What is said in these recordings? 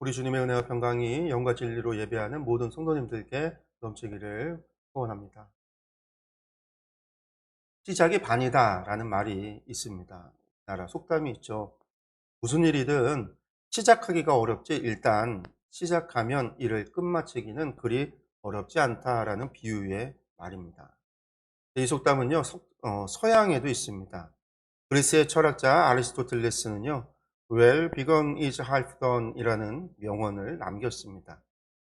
우리 주님의 은혜와 평강이 영과 진리로 예배하는 모든 성도님들께 넘치기를 소원합니다. 시작이 반이다라는 말이 있습니다. 나라 속담이 있죠. 무슨 일이든 시작하기가 어렵지 일단 시작하면 일을 끝마치기는 그리 어렵지 않다라는 비유의 말입니다. 이 속담은요, 서양에도 있습니다. 그리스의 철학자 아리스토텔레스는요, Well begun is half done 이라는 명언을 남겼습니다.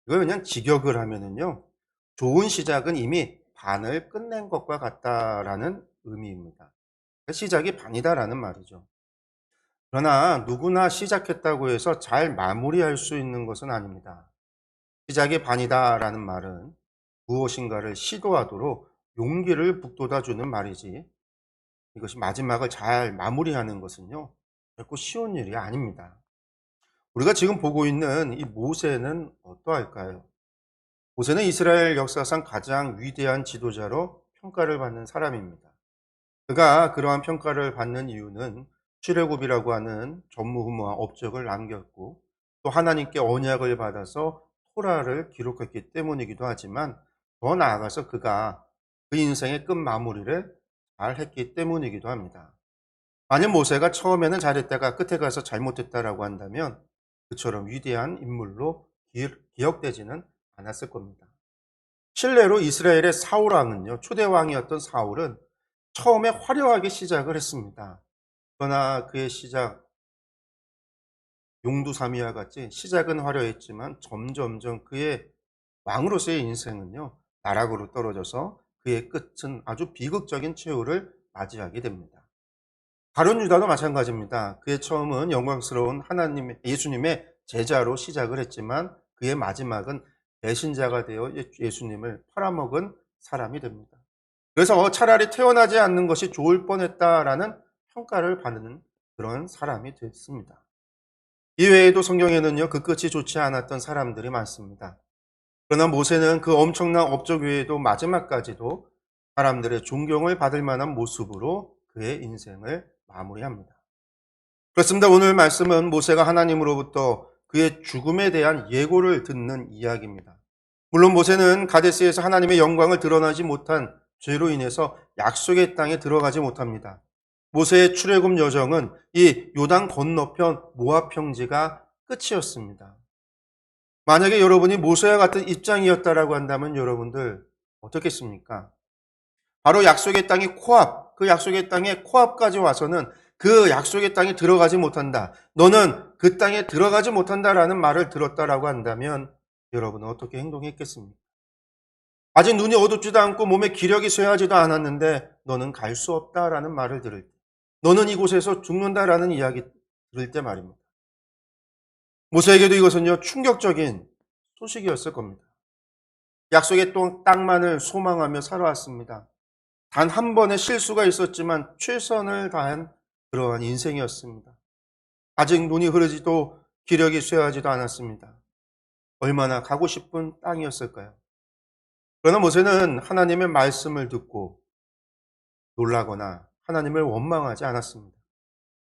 이걸 그냥 직역을 하면은요, 좋은 시작은 이미 반을 끝낸 것과 같다라는 의미입니다. 시작이 반이다라는 말이죠. 그러나 누구나 시작했다고 해서 잘 마무리할 수 있는 것은 아닙니다. 시작이 반이다라는 말은 무엇인가를 시도하도록 용기를 북돋아주는 말이지, 이것이 마지막을 잘 마무리하는 것은요, 결코 쉬운 일이 아닙니다. 우리가 지금 보고 있는 이 모세는 어떠할까요? 모세는 이스라엘 역사상 가장 위대한 지도자로 평가를 받는 사람입니다. 그가 그러한 평가를 받는 이유는 출애굽이라고 하는 전무후무한 업적을 남겼고 또 하나님께 언약을 받아서 토라를 기록했기 때문이기도 하지만 더 나아가서 그가 그 인생의 끝마무리를 잘 했기 때문이기도 합니다. 만약 모세가 처음에는 잘했다가 끝에 가서 잘못했다라고 한다면 그처럼 위대한 인물로 기억되지는 않았을 겁니다. 실례로 이스라엘의 사울 왕은요, 초대 왕이었던 사울은 처음에 화려하게 시작을 했습니다. 그러나 그의 시작, 용두사미와 같이 시작은 화려했지만 점점점 그의 왕으로서의 인생은요, 나락으로 떨어져서 그의 끝은 아주 비극적인 최후를 맞이하게 됩니다. 가룟 유다도 마찬가지입니다. 그의 처음은 영광스러운 예수님의 제자로 시작을 했지만 그의 마지막은 배신자가 되어 예수님을 팔아먹은 사람이 됩니다. 그래서 차라리 태어나지 않는 것이 좋을 뻔했다라는 평가를 받는 그런 사람이 됐습니다. 이외에도 성경에는요, 그 끝이 좋지 않았던 사람들이 많습니다. 그러나 모세는 그 엄청난 업적 외에도 마지막까지도 사람들의 존경을 받을 만한 모습으로 그의 인생을 마무리합니다. 그렇습니다. 오늘 말씀은 모세가 하나님으로부터 그의 죽음에 대한 예고를 듣는 이야기입니다. 물론 모세는 가데스에서 하나님의 영광을 드러나지 못한 죄로 인해서 약속의 땅에 들어가지 못합니다. 모세의 출애굽 여정은 이 요단 건너편 모압 평지가 끝이었습니다. 만약에 여러분이 모세와 같은 입장이었다라고 한다면 여러분들 어떻겠습니까? 바로 약속의 땅이 코앞, 그 약속의 땅에 코앞까지 와서는 그 약속의 땅에 들어가지 못한다. 너는 그 땅에 들어가지 못한다라는 말을 들었다라고 한다면 여러분은 어떻게 행동했겠습니까? 아직 눈이 어둡지도 않고 몸에 기력이 쇠하지도 않았는데 너는 갈 수 없다라는 말을 들을 때, 너는 이곳에서 죽는다라는 이야기 들을 때 말입니다. 모세에게도 이것은요, 충격적인 소식이었을 겁니다. 약속의 땅만을 소망하며 살아왔습니다. 단 한 번의 실수가 있었지만 최선을 다한 그러한 인생이었습니다. 아직 눈이 흐르지도 기력이 쇠하지도 않았습니다. 얼마나 가고 싶은 땅이었을까요? 그러나 모세는 하나님의 말씀을 듣고 놀라거나 하나님을 원망하지 않았습니다.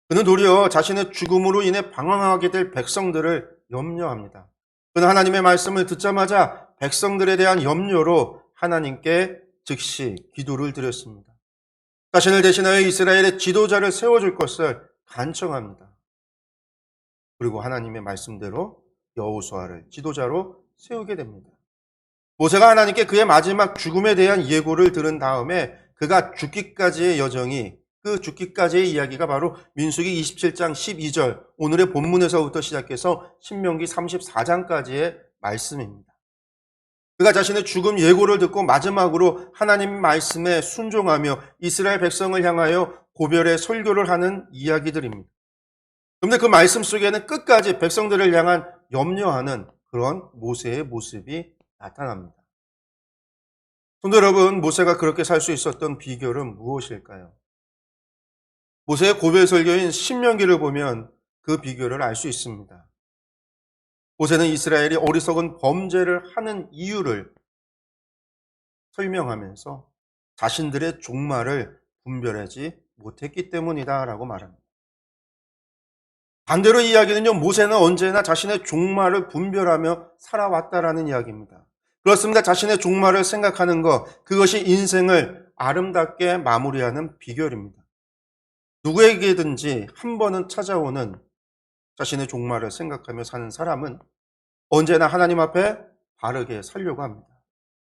그는 도리어 자신의 죽음으로 인해 방황하게 될 백성들을 염려합니다. 그는 하나님의 말씀을 듣자마자 백성들에 대한 염려로 하나님께 즉시 기도를 드렸습니다. 자신을 대신하여 이스라엘의 지도자를 세워줄 것을 간청합니다. 그리고 하나님의 말씀대로 여호수아를 지도자로 세우게 됩니다. 모세가 하나님께 그의 마지막 죽음에 대한 예고를 들은 다음에 그가 죽기까지의 여정이, 그 죽기까지의 이야기가 바로 민수기 27장 12절, 오늘의 본문에서부터 시작해서 신명기 34장까지의 말씀입니다. 그가 자신의 죽음 예고를 듣고 마지막으로 하나님 말씀에 순종하며 이스라엘 백성을 향하여 고별의 설교를 하는 이야기들입니다. 그런데 그 말씀 속에는 끝까지 백성들을 향한 염려하는 그런 모세의 모습이 나타납니다. 성도 여러분, 모세가 그렇게 살 수 있었던 비결은 무엇일까요? 모세의 고별 설교인 신명기를 보면 그 비결을 알 수 있습니다. 모세는 이스라엘이 어리석은 범죄를 하는 이유를 설명하면서 자신들의 종말을 분별하지 못했기 때문이다라고 말합니다. 반대로 이야기는요, 모세는 언제나 자신의 종말을 분별하며 살아왔다라는 이야기입니다. 그렇습니다. 자신의 종말을 생각하는 것, 그것이 인생을 아름답게 마무리하는 비결입니다. 누구에게든지 한 번은 찾아오는 자신의 종말을 생각하며 사는 사람은 언제나 하나님 앞에 바르게 살려고 합니다.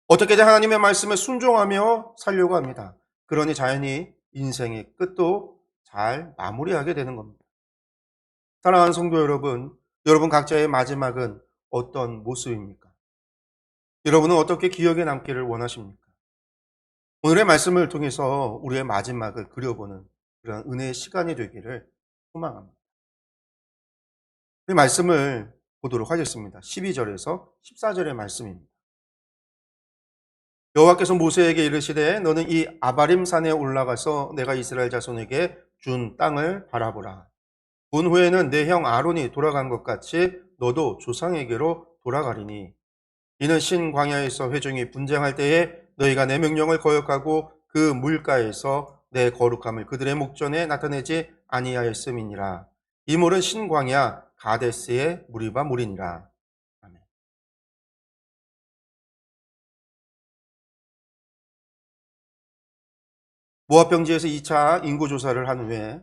어떻게든 하나님의 말씀에 순종하며 살려고 합니다. 그러니 자연히 인생의 끝도 잘 마무리하게 되는 겁니다. 사랑하는 성도 여러분, 여러분 각자의 마지막은 어떤 모습입니까? 여러분은 어떻게 기억에 남기를 원하십니까? 오늘의 말씀을 통해서 우리의 마지막을 그려보는 그런 은혜의 시간이 되기를 소망합니다. 이 말씀을 보도록 하겠습니다. 12절에서 14절의 말씀입니다. 여호와께서 모세에게 이르시되 너는 이 아바림 산에 올라가서 내가 이스라엘 자손에게 준 땅을 바라보라. 본 후에는 내 형 아론이 돌아간 것 같이 너도 조상에게로 돌아가리니 이는 신 광야에서 회중이 분쟁할 때에 너희가 내 명령을 거역하고 그 물가에서 내 거룩함을 그들의 목전에 나타내지 아니하였음이니라. 이 물은 신 광야 가데스의 무리바 물이니라. 아멘. 모압 평지에서 2차 인구 조사를 한 후에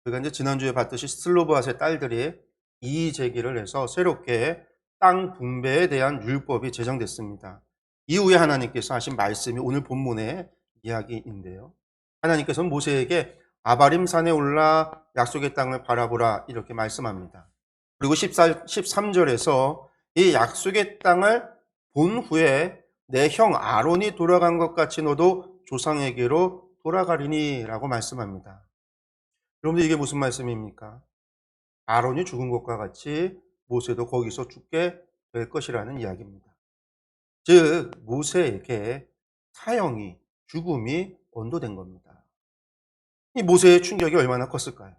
우리가 이제 지난주에 봤듯이 슬로브앗의 딸들이 이의 제기를 해서 새롭게 땅 분배에 대한 율법이 제정됐습니다. 이후에 하나님께서 하신 말씀이 오늘 본문의 이야기인데요. 하나님께서는 모세에게 아바림 산에 올라 약속의 땅을 바라보라 이렇게 말씀합니다. 그리고 13절에서 이 약속의 땅을 본 후에 내 형 아론이 돌아간 것 같이 너도 조상에게로 돌아가리니 라고 말씀합니다. 여러분들 이게 무슨 말씀입니까? 아론이 죽은 것과 같이 모세도 거기서 죽게 될 것이라는 이야기입니다. 즉 모세에게 사형이 죽음이 언도된 겁니다. 이 모세의 충격이 얼마나 컸을까요?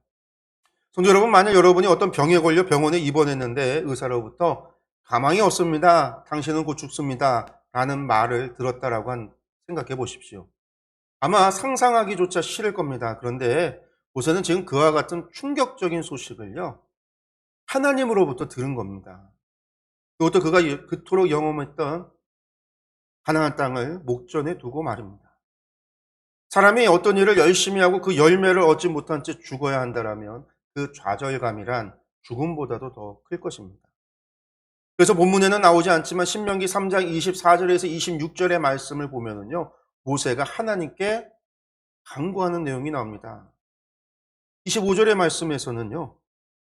성도 여러분, 만약 여러분이 어떤 병에 걸려 병원에 입원했는데 의사로부터 가망이 없습니다. 당신은 곧 죽습니다. 라는 말을 들었다라고 생각해 보십시오. 아마 상상하기조차 싫을 겁니다. 그런데 모세는 지금 그와 같은 충격적인 소식을요, 하나님으로부터 들은 겁니다. 그것도 그가 그토록 영험했던 가나안 땅을 목전에 두고 말입니다. 사람이 어떤 일을 열심히 하고 그 열매를 얻지 못한 채 죽어야 한다면 그 좌절감이란 죽음보다도 더 클 것입니다. 그래서 본문에는 나오지 않지만 신명기 3장 24절에서 26절의 말씀을 보면은요, 모세가 하나님께 간구하는 내용이 나옵니다. 25절의 말씀에서는요,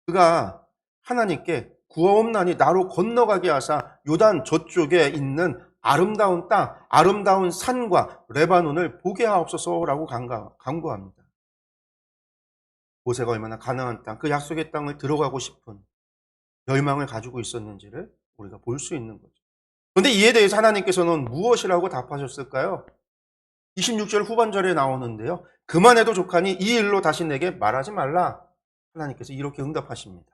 그가 하나님께 구하옵나니 나로 건너가게 하사 요단 저쪽에 있는 아름다운 땅, 아름다운 산과 레바논을 보게 하옵소서라고 간구합니다. 모세가 얼마나 가나안 땅, 그 약속의 땅을 들어가고 싶은 열망을 가지고 있었는지를 우리가 볼 수 있는 거죠. 그런데 이에 대해서 하나님께서는 무엇이라고 답하셨을까요? 26절 후반절에 나오는데요. 그만해도 족하니 이 일로 다시 내게 말하지 말라. 하나님께서 이렇게 응답하십니다.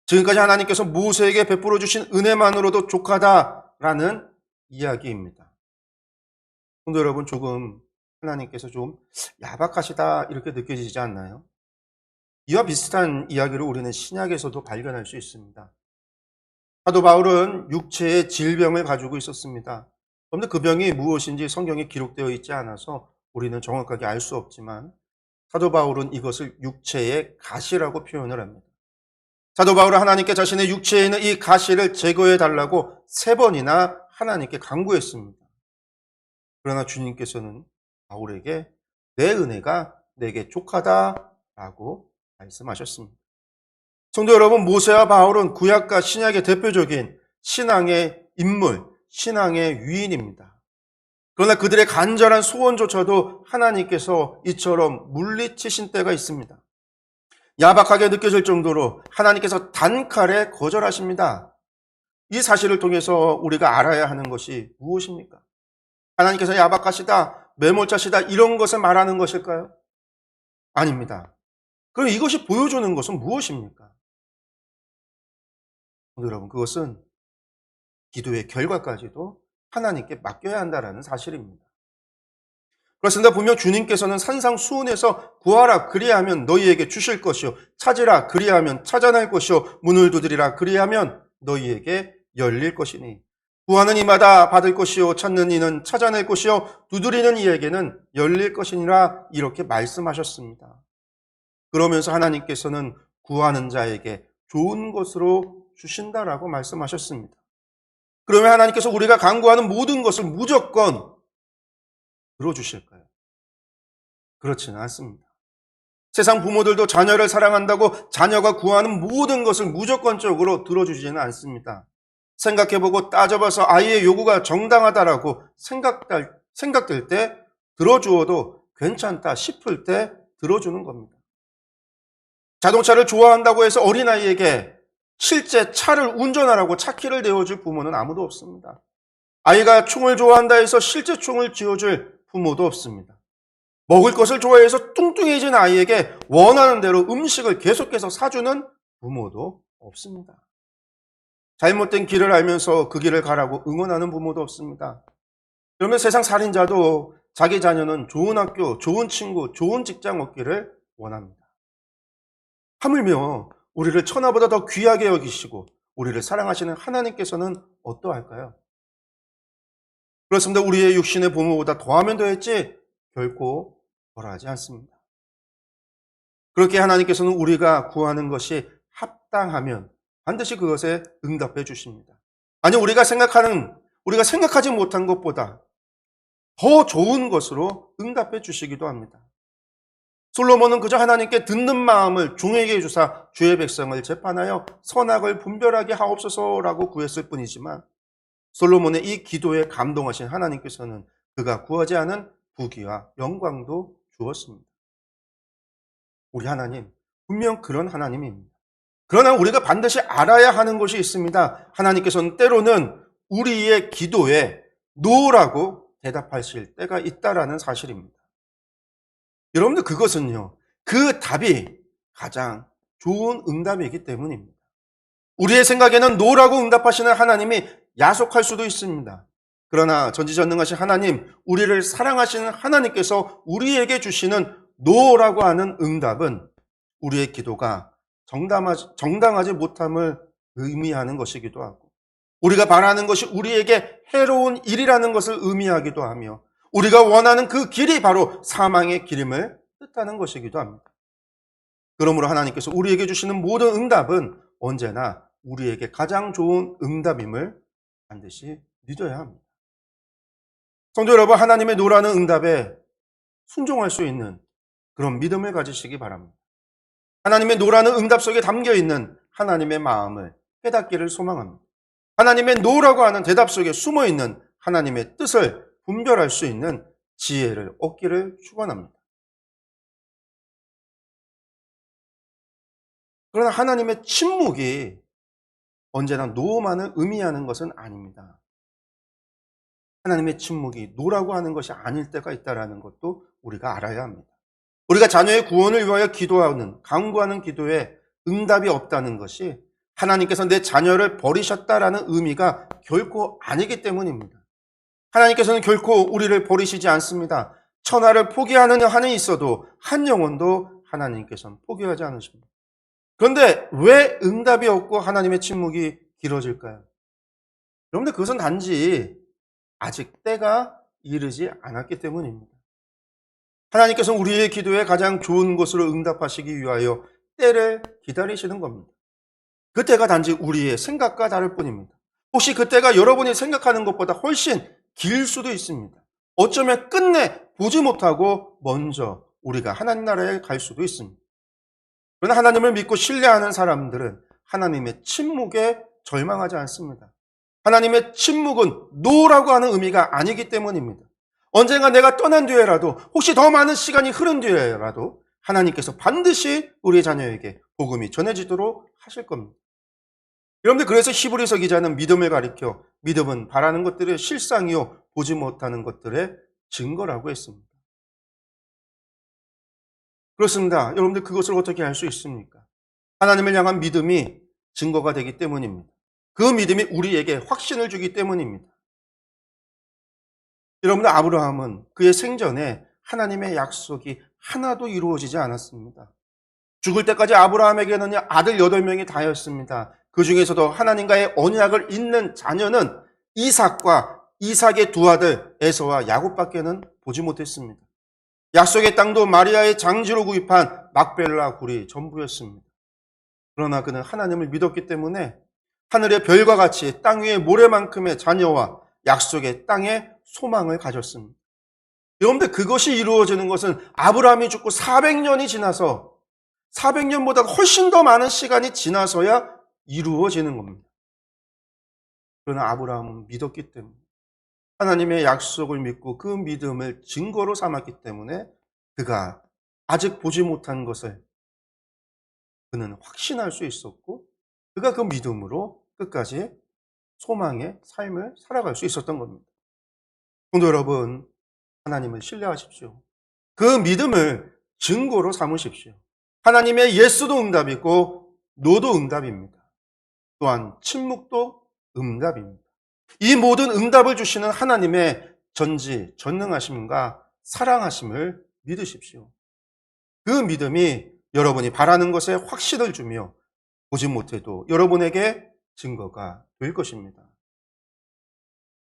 지금까지 하나님께서 모세에게 베풀어 주신 은혜만으로도 족하다라는 이야기입니다. 성도 여러분, 조금 하나님께서 좀 야박하시다 이렇게 느껴지지 않나요? 이와 비슷한 이야기를 우리는 신약에서도 발견할 수 있습니다. 사도 바울은 육체의 질병을 가지고 있었습니다. 그런데 그 병이 무엇인지 성경에 기록되어 있지 않아서 우리는 정확하게 알 수 없지만 사도 바울은 이것을 육체의 가시라고 표현을 합니다. 사도 바울은 하나님께 자신의 육체에 있는 이 가시를 제거해 달라고 3번이나 하나님께 간구했습니다. 그러나 주님께서는 바울에게 내 은혜가 내게 족하다라고 말씀하셨습니다. 성도 여러분, 모세와 바울은 구약과 신약의 대표적인 신앙의 인물, 신앙의 위인입니다. 그러나 그들의 간절한 소원조차도 하나님께서 이처럼 물리치신 때가 있습니다. 야박하게 느껴질 정도로 하나님께서 단칼에 거절하십니다. 이 사실을 통해서 우리가 알아야 하는 것이 무엇입니까? 하나님께서 야박하시다, 매몰차시다 이런 것을 말하는 것일까요? 아닙니다. 그럼 이것이 보여주는 것은 무엇입니까? 여러분, 그것은 기도의 결과까지도 하나님께 맡겨야 한다는 사실입니다. 그렇습니다. 분명 주님께서는 산상수훈에서 구하라 그리하면 너희에게 주실 것이요 찾으라 그리하면 찾아낼 것이요 문을 두드리라 그리하면 너희에게 열릴 것이니 구하는 이마다 받을 것이요 찾는 이는 찾아낼 것이요 두드리는 이에게는 열릴 것이니라 이렇게 말씀하셨습니다. 그러면서 하나님께서는 구하는 자에게 좋은 것으로 주신다라고 말씀하셨습니다. 그러면 하나님께서 우리가 간구하는 모든 것을 무조건 들어주실까요? 그렇지는 않습니다. 세상 부모들도 자녀를 사랑한다고 자녀가 구하는 모든 것을 무조건적으로 들어주지는 않습니다. 생각해보고 따져봐서 아이의 요구가 정당하다라고 생각될 때 들어주어도 괜찮다 싶을 때 들어주는 겁니다. 자동차를 좋아한다고 해서 어린아이에게 실제 차를 운전하라고 차키를 내어줄 부모는 아무도 없습니다. 아이가 총을 좋아한다 해서 실제 총을 쥐어줄 부모도 없습니다. 먹을 것을 좋아해서 뚱뚱해진 아이에게 원하는 대로 음식을 계속해서 사주는 부모도 없습니다. 잘못된 길을 알면서 그 길을 가라고 응원하는 부모도 없습니다. 그러면 세상 살인자도 자기 자녀는 좋은 학교, 좋은 친구, 좋은 직장 얻기를 원합니다. 하물며 우리를 천하보다 더 귀하게 여기시고 우리를 사랑하시는 하나님께서는 어떠할까요? 그렇습니다. 우리의 육신의 부모보다 더하면 더했지 결코 덜하지 않습니다. 그렇게 하나님께서는 우리가 구하는 것이 합당하면 반드시 그것에 응답해 주십니다. 아니 우리가 생각하지 못한 것보다 더 좋은 것으로 응답해 주시기도 합니다. 솔로몬은 그저 하나님께 듣는 마음을 종에게 주사 주의 백성을 재판하여 선악을 분별하게 하옵소서라고 구했을 뿐이지만 솔로몬의 이 기도에 감동하신 하나님께서는 그가 구하지 않은 부귀와 영광도 주었습니다. 우리 하나님 분명 그런 하나님입니다. 그러나 우리가 반드시 알아야 하는 것이 있습니다. 하나님께서는 때로는 우리의 기도에 노라고 대답하실 때가 있다라는 사실입니다. 여러분들 그것은요, 그 답이 가장 좋은 응답이기 때문입니다. 우리의 생각에는 노라고 응답하시는 하나님이 야속할 수도 있습니다. 그러나 전지전능하신 하나님, 우리를 사랑하시는 하나님께서 우리에게 주시는 노라고 하는 응답은 우리의 기도가 정당하지 못함을 의미하는 것이기도 하고 우리가 바라는 것이 우리에게 해로운 일이라는 것을 의미하기도 하며 우리가 원하는 그 길이 바로 사망의 길임을 뜻하는 것이기도 합니다. 그러므로 하나님께서 우리에게 주시는 모든 응답은 언제나 우리에게 가장 좋은 응답임을 반드시 믿어야 합니다. 성도 여러분, 하나님의 노라는 응답에 순종할 수 있는 그런 믿음을 가지시기 바랍니다. 하나님의 노라는 응답 속에 담겨있는 하나님의 마음을 깨닫기를 소망합니다. 하나님의 노라고 하는 대답 속에 숨어있는 하나님의 뜻을 분별할 수 있는 지혜를 얻기를 축원합니다. 그러나 하나님의 침묵이 언제나 노만을 의미하는 것은 아닙니다. 하나님의 침묵이 노라고 하는 것이 아닐 때가 있다는 것도 우리가 알아야 합니다. 우리가 자녀의 구원을 위하여 기도하는, 간구하는 기도에 응답이 없다는 것이 하나님께서 내 자녀를 버리셨다라는 의미가 결코 아니기 때문입니다. 하나님께서는 결코 우리를 버리시지 않습니다. 천하를 포기하는 한이 있어도 한 영혼도 하나님께서는 포기하지 않으십니다. 그런데 왜 응답이 없고 하나님의 침묵이 길어질까요? 여러분들 그것은 단지 아직 때가 이르지 않았기 때문입니다. 하나님께서는 우리의 기도에 가장 좋은 것으로 응답하시기 위하여 때를 기다리시는 겁니다. 그 때가 단지 우리의 생각과 다를 뿐입니다. 혹시 그 때가 여러분이 생각하는 것보다 훨씬 길 수도 있습니다. 어쩌면 끝내 보지 못하고 먼저 우리가 하나님 나라에 갈 수도 있습니다. 그러나 하나님을 믿고 신뢰하는 사람들은 하나님의 침묵에 절망하지 않습니다. 하나님의 침묵은 노라고 하는 의미가 아니기 때문입니다. 언젠가 내가 떠난 뒤에라도 혹시 더 많은 시간이 흐른 뒤에라도 하나님께서 반드시 우리의 자녀에게 복음이 전해지도록 하실 겁니다. 여러분들 그래서 히브리서 기자는 믿음을 가리켜 믿음은 바라는 것들의 실상이요 보지 못하는 것들의 증거라고 했습니다. 그렇습니다. 여러분들 그것을 어떻게 알 수 있습니까? 하나님을 향한 믿음이 증거가 되기 때문입니다. 그 믿음이 우리에게 확신을 주기 때문입니다. 여러분들 아브라함은 그의 생전에 하나님의 약속이 하나도 이루어지지 않았습니다. 죽을 때까지 아브라함에게는 아들 8명이 다였습니다. 그 중에서도 하나님과의 언약을 잇는 자녀는 이삭과 이삭의 두 아들 에서와 야곱밖에는 보지 못했습니다. 약속의 땅도 마리아의 장지로 구입한 막벨라 굴이 전부였습니다. 그러나 그는 하나님을 믿었기 때문에 하늘의 별과 같이 땅 위의 모래만큼의 자녀와 약속의 땅에 소망을 가졌습니다. 그런데 그것이 이루어지는 것은 아브라함이 죽고 400년이 지나서 400년보다 훨씬 더 많은 시간이 지나서야 이루어지는 겁니다. 그러나 아브라함은 믿었기 때문에 하나님의 약속을 믿고 그 믿음을 증거로 삼았기 때문에 그가 아직 보지 못한 것을 그는 확신할 수 있었고 그가 그 믿음으로 끝까지 소망의 삶을 살아갈 수 있었던 겁니다. 성도 여러분, 하나님을 신뢰하십시오. 그 믿음을 증거로 삼으십시오. 하나님의 예스도 응답이고 노도 응답입니다. 또한 침묵도 응답입니다. 이 모든 응답을 주시는 하나님의 전지전능하심과 사랑하심을 믿으십시오. 그 믿음이 여러분이 바라는 것에 확신을 주며 보지 못해도 여러분에게 증거가 될 것입니다.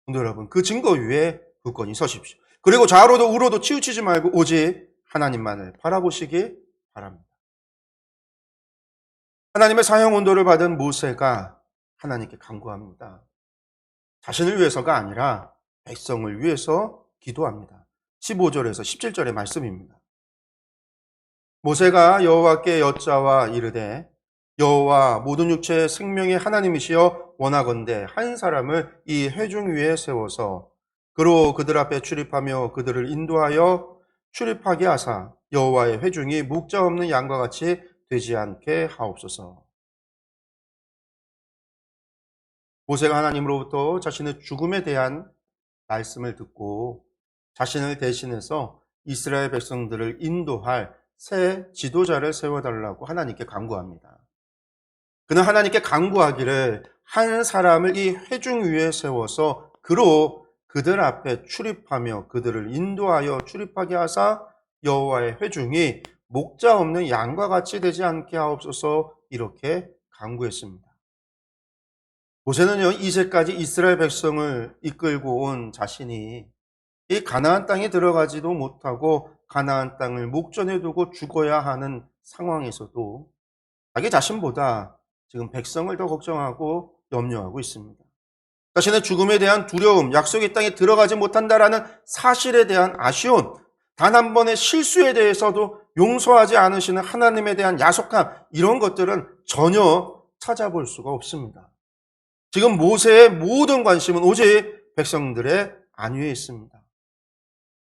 성도 여러분, 그 증거 위에 굳건히 서십시오. 그리고 좌로도 우로도 치우치지 말고 오직 하나님만을 바라보시기 바랍니다. 하나님의 사형 온도를 받은 모세가 하나님께 간구합니다. 자신을 위해서가 아니라 백성을 위해서 기도합니다. 15절에서 17절의 말씀입니다. 모세가 여호와께 여짜와 이르되 여호와 모든 육체의 생명의 하나님이시여 원하건대 한 사람을 이 회중 위에 세워서 그로 그들 앞에 출입하며 그들을 인도하여 출입하게 하사 여호와의 회중이 목자 없는 양과 같이 되지 않게 하옵소서. 모세가 하나님으로부터 자신의 죽음에 대한 말씀을 듣고 자신을 대신해서 이스라엘 백성들을 인도할 새 지도자를 세워달라고 하나님께 간구합니다. 그는 하나님께 간구하기를 한 사람을 이 회중 위에 세워서 그로 그들 앞에 출입하며 그들을 인도하여 출입하게 하사 여호와의 회중이 목자 없는 양과 같이 되지 않게 하옵소서 이렇게 간구했습니다. 모세는요, 이제까지 이스라엘 백성을 이끌고 온 자신이 이 가나안 땅에 들어가지도 못하고 가나안 땅을 목전에 두고 죽어야 하는 상황에서도 자기 자신보다 지금 백성을 더 걱정하고 염려하고 있습니다. 자신의 죽음에 대한 두려움, 약속의 땅에 들어가지 못한다라는 사실에 대한 아쉬움, 단 한 번의 실수에 대해서도 용서하지 않으시는 하나님에 대한 야속함, 이런 것들은 전혀 찾아볼 수가 없습니다. 지금 모세의 모든 관심은 오직 백성들의 안위에 있습니다.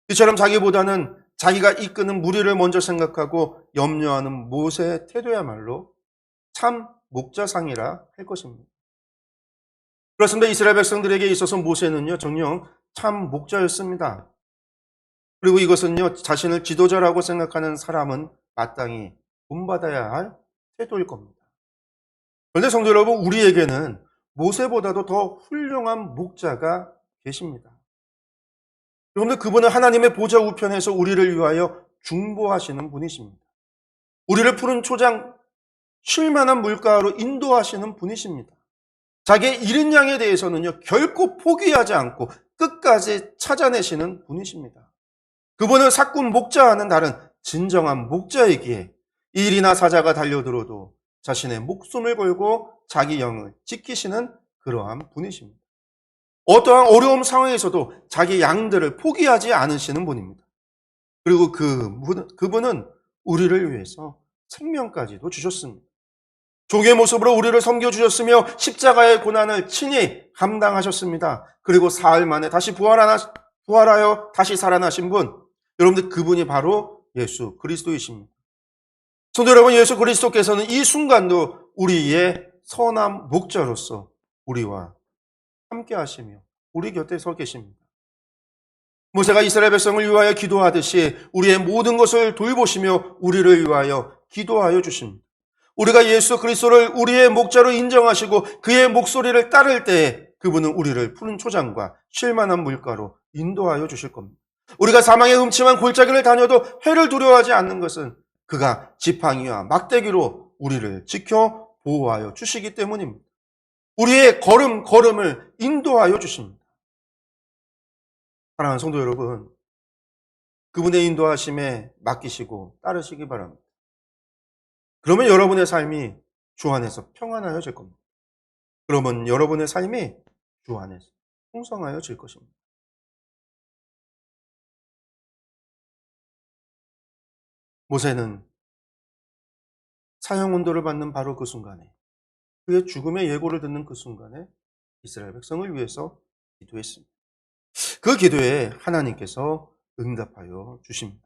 이처럼 자기보다는 자기가 이끄는 무리를 먼저 생각하고 염려하는 모세의 태도야말로 참 목자상이라 할 것입니다. 그렇습니다. 이스라엘 백성들에게 있어서 모세는요, 정녕 참 목자였습니다. 그리고 이것은요, 자신을 지도자라고 생각하는 사람은 마땅히 본받아야 할 태도일 겁니다. 그런데 성도 여러분, 우리에게는 모세보다도 더 훌륭한 목자가 계십니다. 여러분들, 그분은 하나님의 보좌 우편에서 우리를 위하여 중보하시는 분이십니다. 우리를 푸른 초장, 쉴만한 물가로 인도하시는 분이십니다. 자기의 잃은 양에 대해서는요, 결코 포기하지 않고 끝까지 찾아내시는 분이십니다. 그분은 사꾼 목자와는 다른 진정한 목자이기에 일이나 사자가 달려들어도 자신의 목숨을 걸고 자기 영을 지키시는 그러한 분이십니다. 어떠한 어려움 상황에서도 자기 양들을 포기하지 않으시는 분입니다. 그리고 그분은 우리를 위해서 생명까지도 주셨습니다. 종의 모습으로 우리를 섬겨주셨으며 십자가의 고난을 친히 감당하셨습니다. 그리고 사흘 만에 다시 부활하여 다시 살아나신 분, 여러분들, 그분이 바로 예수 그리스도이십니다. 성도 여러분, 예수 그리스도께서는 이 순간도 우리의 선한 목자로서 우리와 함께 하시며 우리 곁에 서 계십니다. 모세가 이스라엘 백성을 위하여 기도하듯이 우리의 모든 것을 돌보시며 우리를 위하여 기도하여 주십니다. 우리가 예수 그리스도를 우리의 목자로 인정하시고 그의 목소리를 따를 때에 그분은 우리를 푸른 초장과 쉴만한 물가로 인도하여 주실 겁니다. 우리가 사망의 음침한 골짜기를 다녀도 해를 두려워하지 않는 것은 그가 지팡이와 막대기로 우리를 지켜 보호하여 주시기 때문입니다. 우리의 걸음을 인도하여 주십니다. 사랑하는 성도 여러분, 그분의 인도하심에 맡기시고 따르시기 바랍니다. 그러면 여러분의 삶이 주 안에서 평안하여질 겁니다. 그러면 여러분의 삶이 주 안에서 풍성하여질 것입니다. 모세는 사형 온도를 받는 바로 그 순간에, 그의 죽음의 예고를 듣는 그 순간에 이스라엘 백성을 위해서 기도했습니다. 그 기도에 하나님께서 응답하여 주십니다.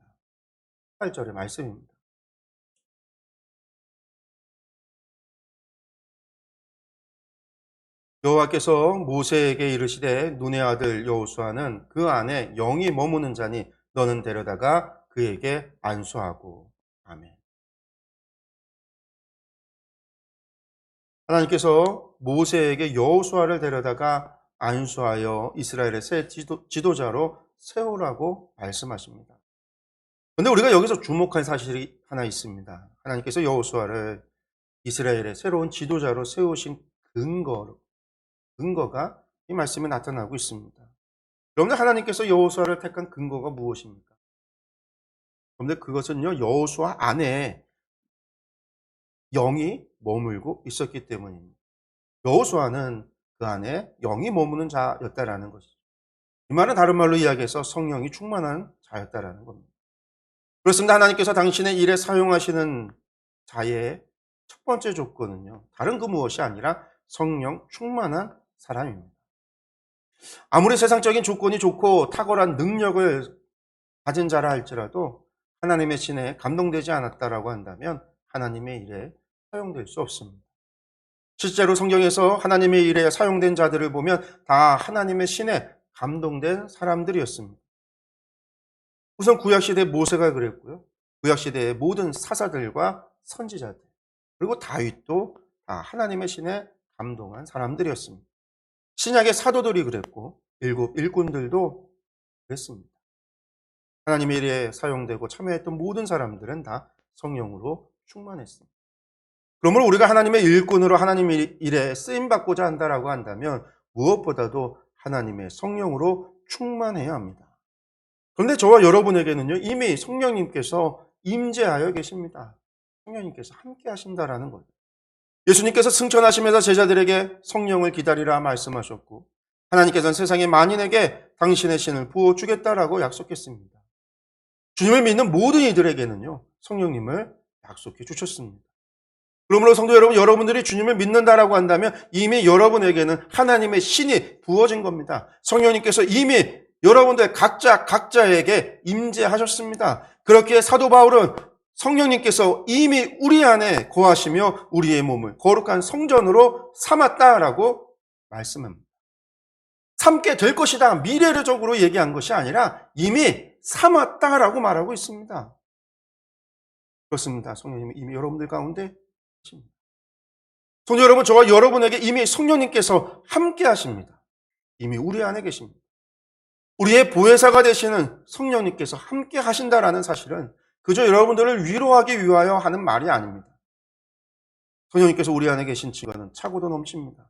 8절의 말씀입니다. 여호와께서 모세에게 이르시되 눈의 아들 여호수아는 그 안에 영이 머무는 자니 너는 데려다가 그에게 안수하고. 아멘. 하나님께서 모세에게 여호수아를 데려다가 안수하여 이스라엘의 새 지도자로 세우라고 말씀하십니다. 그런데 우리가 여기서 주목할 사실이 하나 있습니다. 하나님께서 여호수아를 이스라엘의 새로운 지도자로 세우신 근거가 이 말씀에 나타나고 있습니다. 여러분들, 하나님께서 여호수아를 택한 근거가 무엇입니까? 여러분들, 그것은요, 여호수아 안에 영이 머물고 있었기 때문입니다. 여호수아는 그 안에 영이 머무는 자였다라는 것이죠. 이 말은 다른 말로 이야기해서 성령이 충만한 자였다라는 겁니다. 그렇습니다. 하나님께서 당신의 일에 사용하시는 자의 첫 번째 조건은요, 다른 그 무엇이 아니라 성령 충만한 사람입니다. 아무리 세상적인 조건이 좋고 탁월한 능력을 가진 자라 할지라도 하나님의 신에 감동되지 않았다라고 한다면 하나님의 일에 사용될 수 없습니다. 실제로 성경에서 하나님의 일에 사용된 자들을 보면 다 하나님의 신에 감동된 사람들이었습니다. 우선 구약시대 모세가 그랬고요. 구약시대의 모든 사사들과 선지자들, 그리고 다윗도 다 하나님의 신에 감동한 사람들이었습니다. 신약의 사도들이 그랬고 일곱 일꾼들도 그랬습니다. 하나님의 일에 사용되고 참여했던 모든 사람들은 다 성령으로 충만했습니다. 그러므로 우리가 하나님의 일꾼으로 하나님의 일에 쓰임받고자 한다라고 한다면 무엇보다도 하나님의 성령으로 충만해야 합니다. 그런데 저와 여러분에게는요, 이미 성령님께서 임재하여 계십니다. 성령님께서 함께 하신다라는 거예요. 예수님께서 승천하시면서 제자들에게 성령을 기다리라 말씀하셨고, 하나님께서는 세상의 만인에게 당신의 신을 부어주겠다라고 약속했습니다. 주님을 믿는 모든 이들에게는요, 성령님을 약속해 주셨습니다. 그러므로 성도 여러분, 여러분들이 주님을 믿는다라고 한다면 이미 여러분에게는 하나님의 신이 부어진 겁니다. 성령님께서 이미 여러분들 각자에게 임재하셨습니다. 그렇기에 사도 바울은 성령님께서 이미 우리 안에 거하시며 우리의 몸을 거룩한 성전으로 삼았다라고 말씀합니다. 삼게 될 것이다, 미래적으로 얘기한 것이 아니라 이미 삼았다라고 말하고 있습니다. 그렇습니다. 성령님이 이미 여러분들 가운데 계십니다. 성도 여러분, 저와 여러분에게 이미 성령님께서 함께 하십니다. 이미 우리 안에 계십니다. 우리의 보혜사가 되시는 성령님께서 함께 하신다라는 사실은 그저 여러분들을 위로하기 위하여 하는 말이 아닙니다. 성령님께서 우리 안에 계신 증거는 차고도 넘칩니다.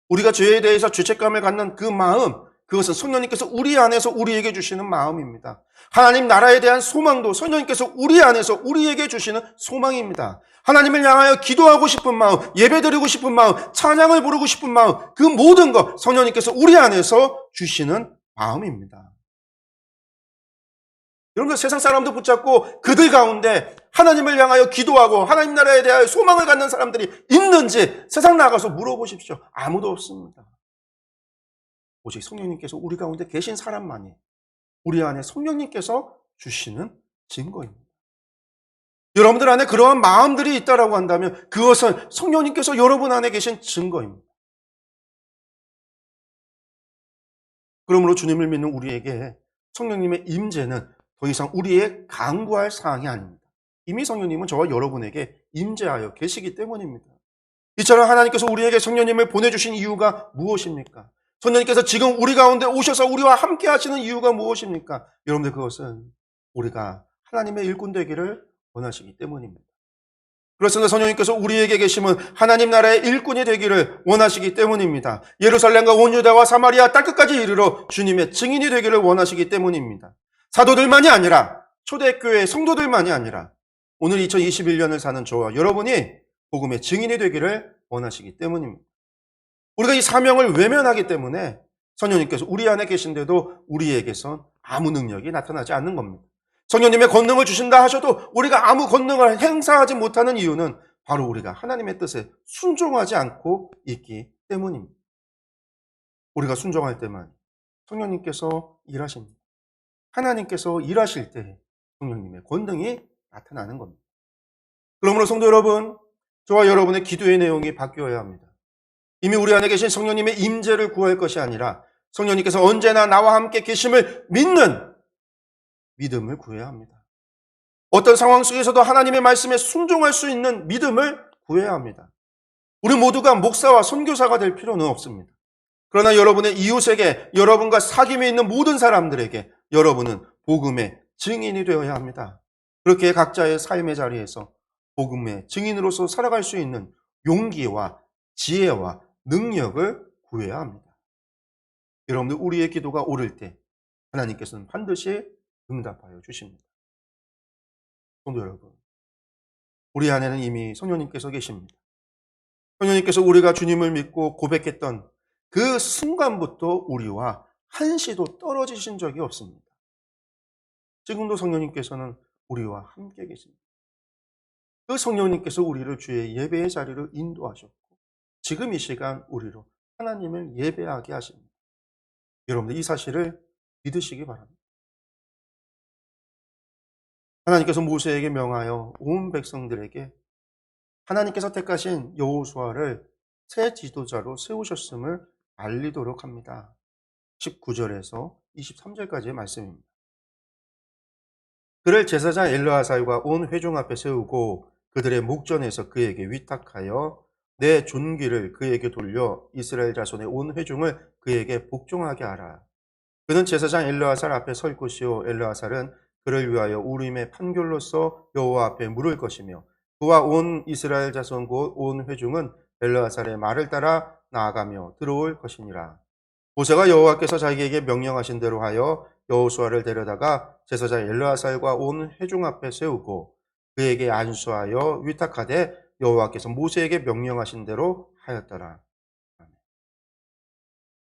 우리가 죄에 대해서 죄책감을 갖는 그 마음, 그것은 성령님께서 우리 안에서 우리에게 주시는 마음입니다. 하나님 나라에 대한 소망도 성령님께서 우리 안에서 우리에게 주시는 소망입니다. 하나님을 향하여 기도하고 싶은 마음, 예배드리고 싶은 마음, 찬양을 부르고 싶은 마음, 그 모든 것 성령님께서 우리 안에서 주시는 마음입니다. 여러분들, 세상 사람도 붙잡고 그들 가운데 하나님을 향하여 기도하고 하나님 나라에 대하여 소망을 갖는 사람들이 있는지 세상 나가서 물어보십시오. 아무도 없습니다. 오직 성령님께서 우리 가운데 계신 사람만이 우리 안에 성령님께서 주시는 증거입니다. 여러분들 안에 그러한 마음들이 있다라고 한다면 그것은 성령님께서 여러분 안에 계신 증거입니다. 그러므로 주님을 믿는 우리에게 성령님의 임재는 더 이상 우리의 강구할 사항이 아닙니다. 이미 성령님은 저와 여러분에게 임재하여 계시기 때문입니다. 이처럼 하나님께서 우리에게 성령님을 보내주신 이유가 무엇입니까? 성령님께서 지금 우리 가운데 오셔서 우리와 함께 하시는 이유가 무엇입니까? 여러분들, 그것은 우리가 하나님의 일꾼 되기를 원하시기 때문입니다. 그렇습니다. 성령님께서 우리에게 계시면 하나님 나라의 일꾼이 되기를 원하시기 때문입니다. 예루살렘과 온 유다와 사마리아 땅끝까지 이르러 주님의 증인이 되기를 원하시기 때문입니다. 사도들만이 아니라, 초대교회 성도들만이 아니라, 오늘 2021년을 사는 저와 여러분이 복음의 증인이 되기를 원하시기 때문입니다. 우리가 이 사명을 외면하기 때문에 성령님께서 우리 안에 계신데도 우리에게선 아무 능력이 나타나지 않는 겁니다. 성령님의 권능을 주신다 하셔도 우리가 아무 권능을 행사하지 못하는 이유는 바로 우리가 하나님의 뜻에 순종하지 않고 있기 때문입니다. 우리가 순종할 때만 성령님께서 일하십니다. 하나님께서 일하실 때 성령님의 권능이 나타나는 겁니다. 그러므로 성도 여러분, 저와 여러분의 기도의 내용이 바뀌어야 합니다. 이미 우리 안에 계신 성령님의 임재를 구할 것이 아니라 성령님께서 언제나 나와 함께 계심을 믿는 믿음을 구해야 합니다. 어떤 상황 속에서도 하나님의 말씀에 순종할 수 있는 믿음을 구해야 합니다. 우리 모두가 목사와 선교사가 될 필요는 없습니다. 그러나 여러분의 이웃에게, 여러분과 사귐에 있는 모든 사람들에게 여러분은 복음의 증인이 되어야 합니다. 그렇게 각자의 삶의 자리에서 복음의 증인으로서 살아갈 수 있는 용기와 지혜와 능력을 구해야 합니다. 여러분들, 우리의 기도가 옳을 때 하나님께서는 반드시 응답하여 주십니다. 성도 여러분, 우리 안에는 이미 성령님께서 계십니다. 성령님께서 우리가 주님을 믿고 고백했던 그 순간부터 우리와 한시도 떨어지신 적이 없습니다. 지금도 성령님께서는 우리와 함께 계십니다. 그 성령님께서 우리를 주의 예배의 자리로 인도하셨고 지금 이 시간 우리로 하나님을 예배하게 하십니다. 여러분들, 이 사실을 믿으시기 바랍니다. 하나님께서 모세에게 명하여 온 백성들에게 하나님께서 택하신 여호수아를 새 지도자로 세우셨음을 알리도록 합니다. 19절에서 23절까지의 말씀입니다. 그를 제사장 엘르아살과 온 회중 앞에 세우고 그들의 목전에서 그에게 위탁하여 내 존귀를 그에게 돌려 이스라엘 자손의 온 회중을 그에게 복종하게 하라. 그는 제사장 엘르아살 앞에 설 것이요 엘르아살은 그를 위하여 우림의 판결로서 여호와 앞에 물을 것이며 그와 온 이스라엘 자손 곧 온 회중은 엘르아살의 말을 따라 나아가며 들어올 것이니라. 모세가 여호와께서 자기에게 명령하신 대로 하여 여호수아를 데려다가 제사장 엘르아살과 온 회중 앞에 세우고 그에게 안수하여 위탁하되 여호와께서 모세에게 명령하신 대로 하였더라.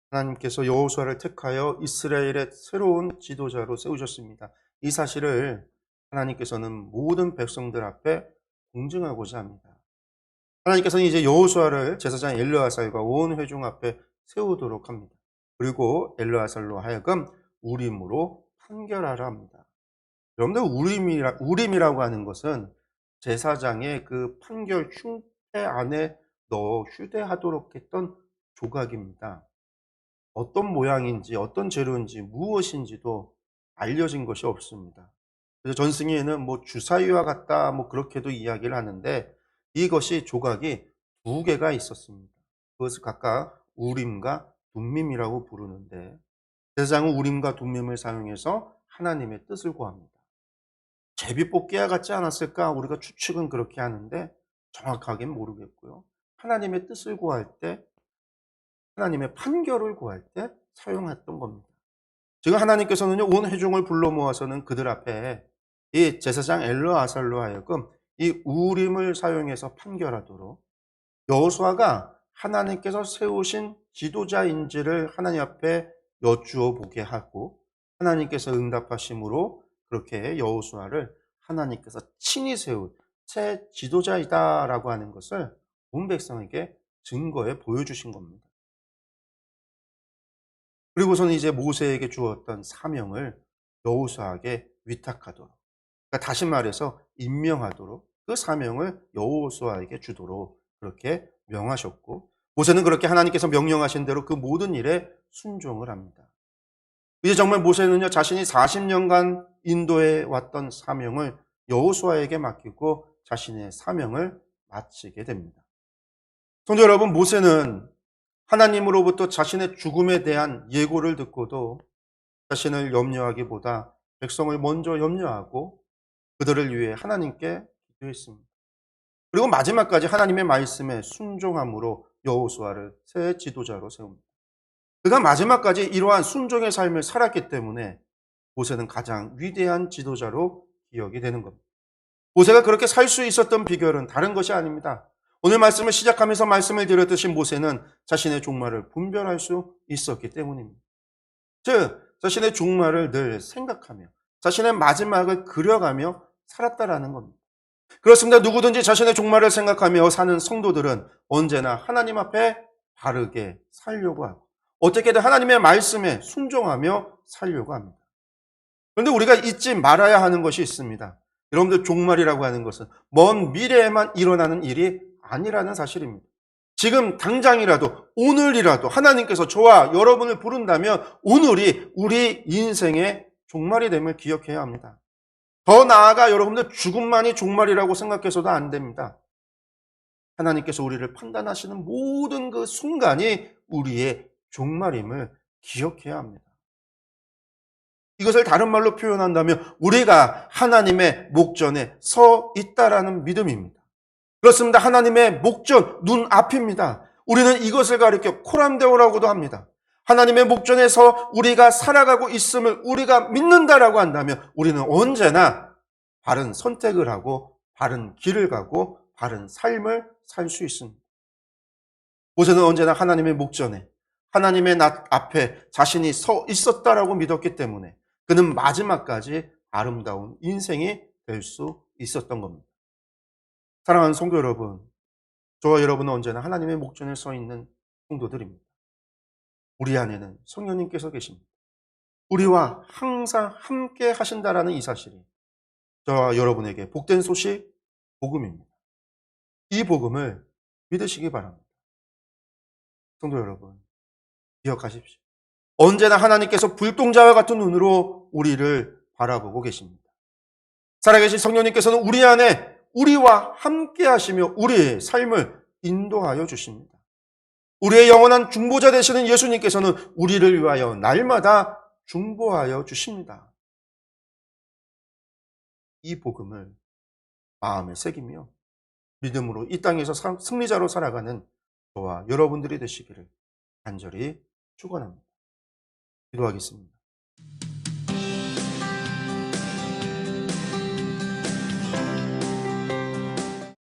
하나님께서 여호수아를 택하여 이스라엘의 새로운 지도자로 세우셨습니다. 이 사실을 하나님께서는 모든 백성들 앞에 공증하고자 합니다. 하나님께서는 이제 여호수아를 제사장 엘르아살과 온 회중 앞에 세우도록 합니다. 그리고 엘르아살로 하여금 우림으로 판결하라 합니다. 여러분들, 우림이라고 하는 것은 제사장의 그 판결 흉패 안에 넣어 휴대하도록 했던 조각입니다. 어떤 모양인지, 어떤 재료인지, 무엇인지도 알려진 것이 없습니다. 그래서 전승에는 주사위와 같다, 그렇게도 이야기를 하는데 이것이 조각이 두 개가 있었습니다. 그것을 각각 우림과 둠밈이라고 부르는데 제사장은 우림과 둠밈을 사용해서 하나님의 뜻을 구합니다. 제비뽑기와 같지 않았을까? 우리가 추측은 그렇게 하는데 정확하게는 모르겠고요. 하나님의 뜻을 구할 때, 하나님의 판결을 구할 때 사용했던 겁니다. 지금 하나님께서는 온 회중을 불러 모아서는 그들 앞에 이 제사장 엘르아살로 하여금 이 우림을 사용해서 판결하도록 여호수아가 하나님께서 세우신 지도자인지를 하나님 앞에 여쭈어 보게 하고 하나님께서 응답하심으로 그렇게 여호수아를 하나님께서 친히 세운 새 지도자이다라고 하는 것을 온 백성에게 증거해 보여주신 겁니다. 그리고서는 이제 모세에게 주었던 사명을 여호수아에게 위탁하도록, 그러니까 다시 말해서 임명하도록 그 사명을 여호수아에게 주도록 그렇게 명하셨고 모세는 그렇게 하나님께서 명령하신 대로 그 모든 일에 순종을 합니다. 이제 정말 모세는요, 자신이 40년간 인도해 왔던 사명을 여호수아에게 맡기고 자신의 사명을 마치게 됩니다. 성도 여러분, 모세는 하나님으로부터 자신의 죽음에 대한 예고를 듣고도 자신을 염려하기보다 백성을 먼저 염려하고 그들을 위해 하나님께 기도했습니다. 그리고 마지막까지 하나님의 말씀에 순종함으로 여호수아를 새 지도자로 세웁니다. 그가 마지막까지 이러한 순종의 삶을 살았기 때문에 모세는 가장 위대한 지도자로 기억이 되는 겁니다. 모세가 그렇게 살 수 있었던 비결은 다른 것이 아닙니다. 오늘 말씀을 시작하면서 말씀을 드렸듯이 모세는 자신의 종말을 분별할 수 있었기 때문입니다. 즉, 자신의 종말을 늘 생각하며 자신의 마지막을 그려가며 살았다라는 겁니다. 그렇습니다. 누구든지 자신의 종말을 생각하며 사는 성도들은 언제나 하나님 앞에 바르게 살려고 하고 어떻게든 하나님의 말씀에 순종하며 살려고 합니다. 그런데 우리가 잊지 말아야 하는 것이 있습니다. 여러분들 종말이라고 하는 것은 먼 미래에만 일어나는 일이 아니라는 사실입니다. 지금 당장이라도 오늘이라도 하나님께서 저와 여러분을 부른다면 오늘이 우리 인생의 종말이 됨을 기억해야 합니다. 더 나아가 여러분들 죽음만이 종말이라고 생각해서도 안 됩니다. 하나님께서 우리를 판단하시는 모든 그 순간이 우리의 종말임을 기억해야 합니다. 이것을 다른 말로 표현한다면 우리가 하나님의 목전에 서 있다라는 믿음입니다. 그렇습니다. 하나님의 목전, 눈앞입니다. 우리는 이것을 가리켜 코람데오라고도 합니다. 하나님의 목전에서 우리가 살아가고 있음을 우리가 믿는다라고 한다면 우리는 언제나 바른 선택을 하고 바른 길을 가고 바른 삶을 살 수 있습니다. 모세는 언제나 하나님의 목전에 하나님의 앞에 자신이 서 있었다라고 믿었기 때문에 그는 마지막까지 아름다운 인생이 될 수 있었던 겁니다. 사랑하는 성도 여러분, 저와 여러분은 언제나 하나님의 목전에 서 있는 성도들입니다. 우리 안에는 성령님께서 계십니다. 우리와 항상 함께 하신다라는 이 사실이 저와 여러분에게 복된 소식, 복음입니다. 이 복음을 믿으시기 바랍니다. 성도 여러분, 기억하십시오. 언제나 하나님께서 불동자와 같은 눈으로 우리를 바라보고 계십니다. 살아계신 성령님께서는 우리 안에 우리와 함께 하시며 우리의 삶을 인도하여 주십니다. 우리의 영원한 중보자 되시는 예수님께서는 우리를 위하여 날마다 중보하여 주십니다. 이 복음을 마음에 새기며 믿음으로 이 땅에서 승리자로 살아가는 저와 여러분들이 되시기를 간절히 축원합니다. 기도하겠습니다.